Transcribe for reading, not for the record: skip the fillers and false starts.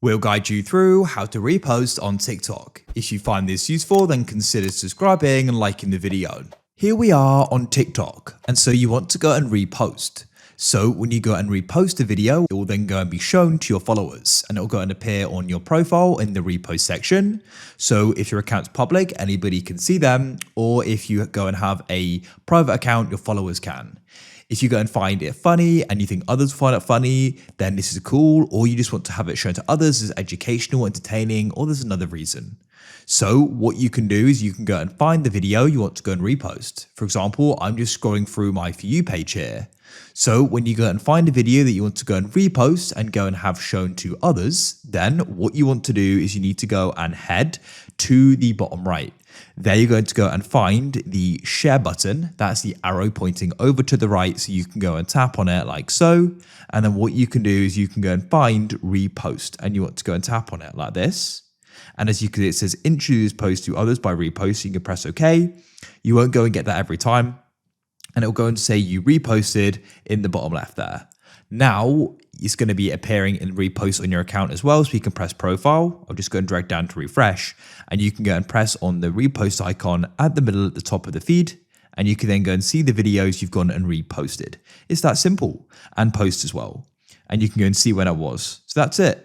We'll guide you through how to repost on TikTok. If you find this useful, then consider subscribing and liking the video. Here we are on TikTok, and so you want to go and repost. So when you go and repost a video, it will then go and be shown to your followers, and it will go and appear on your profile in the repost section. So if your account's public, anybody can see them, or if you go and have a private account, your followers can. If you go and find it funny and you think others find it funny, then this is cool, or you just want to have it shown to others as educational, entertaining, or there's another reason. So what you can do is you can go and find the video you want to go and repost. For example, I'm just scrolling through my For You page here. So when you go and find a video that you want to go and repost and go and have shown to others, then what you want to do is you need to go and head to the bottom right. There you're going to go and find the share button. That's the arrow pointing over to the right, so you can go and tap on it like so. And then what you can do is you can go and find repost, and you want to go and tap on it like this. And as you can see, it says introduce post to others by repost. So you can press OK. You won't go and get that every time. And it'll go and say you reposted in the bottom left there. Now it's going to be appearing in repost on your account as well. So you can press profile. I'll just go and drag down to refresh, and you can go and press on the repost icon at the middle at the top of the feed. And you can then go and see the videos you've gone and reposted. It's that simple, and post as well. And you can go and see when it was. So that's it.